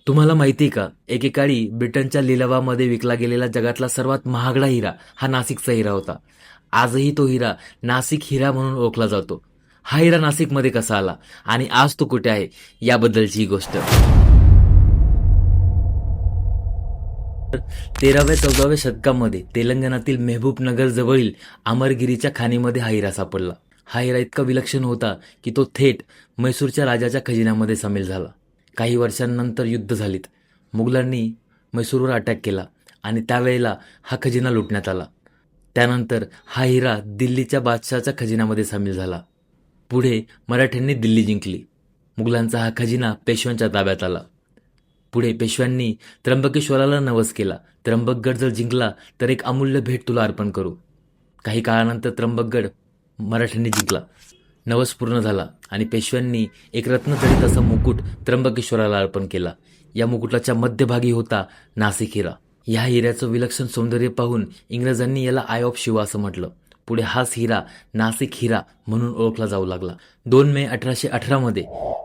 तुम्हाला माहिती का, एकेकाळी ब्रिटनच्या लिलावामध्ये विकला गेलेला जगातला सर्वात महागडा हिरा हा नाशिकचा हिरा होता. आजही तो हिरा नाशिक हिरा म्हणून ओळखला जातो. हा हिरा नाशिकमध्ये कसा आला आणि आज तो कुठे आहे याबद्दलची ही गोष्ट. 13व्या-14व्या शतकामध्ये तेलंगणातील मेहबूबनगर जवळील अमरगिरीच्या खाणीमध्ये हा हिरा सापडला. हा हिरा इतका विलक्षण होता की तो थेट म्हैसूरच्या राजाच्या खजिन्यामध्ये सामील झाला. काही वर्षांनंतर युद्ध झालीत. मुघलांनी म्हैसूरवर अटॅक केला आणि त्यावेळेला हा खजिना लुटण्यात आला. त्यानंतर हा हिरा दिल्लीच्या बादशहाच्या खजिन्यामध्ये सामील झाला. पुढे मराठ्यांनी दिल्ली जिंकली. मुघलांचा हा खजिना पेशव्यांच्या ताब्यात आला. पुढे पेशव्यांनी त्र्यंबकेश्वराला नवस केला, त्र्यंबकगड जर जिंकला तर एक अमूल्य भेट तुला अर्पण करू. काही काळानंतर त्र्यंबकगड मराठ्यांनी जिंकला. नवस पूर्ण झाला आणि पेशव्यांनी एक रत्नजडित असा मुकुट त्र्यंबकेश्वराला अर्पण केला. या मुकुटाच्या मध्यभागी होता नाशिक हिरा. या हिऱ्याचं विलक्षण सौंदर्य पाहून इंग्रजांनी याला आय ऑफ शिवा असं म्हटलं. पुढे हाच हिरा नाशिक हिरा म्हणून ओळखला जाऊ लागला. 2 मे 1818 मध्ये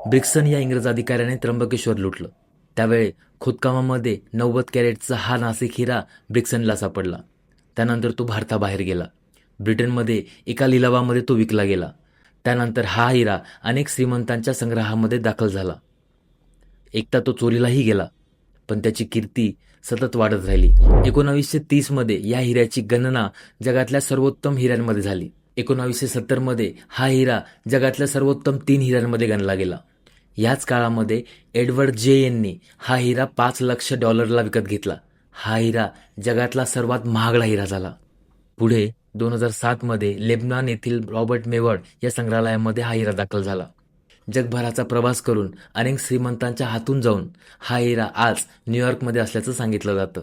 ब्रिक्सन या इंग्रज अधिकाऱ्याने त्र्यंबकेश्वर लुटलं. त्यावेळी खोदकामामध्ये 90 कॅरेटचा हा नाशिक हिरा ब्रिक्सनला सापडला. त्यानंतर तो भारताबाहेर गेला. ब्रिटनमध्ये एका लिलावामध्ये तो विकला गेला. त्यानंतर हा हिरा अनेक श्रीमंतांच्या संग्रहामध्ये दाखल झाला. एकदा तो चोरीलाही गेला, पण त्याची कीर्ती सतत वाढत राहिली. 1930 मध्ये या हिऱ्याची गणना जगातल्या सर्वोत्तम हिऱ्यांमध्ये झाली. 1970 मध्ये हा हिरा जगातल्या सर्वोत्तम 3 हिऱ्यांमध्ये गणला गेला. याच काळामध्ये एडवर्ड जे यांनी हा हिरा $5 लाख विकत घेतला. हा हिरा जगातला सर्वात महागडा हिरा झाला. पुढे 2007 मध्ये लेबनॉन येथील रॉबर्ट मेवॉर्ड या संग्रहालयामध्ये हा हिरा दाखल झाला. जगभराचा प्रवास करून अनेक श्रीमंतांच्या हातून जाऊन हा हिरा आज न्यूयॉर्कमध्ये असल्याचं सांगितलं जातं.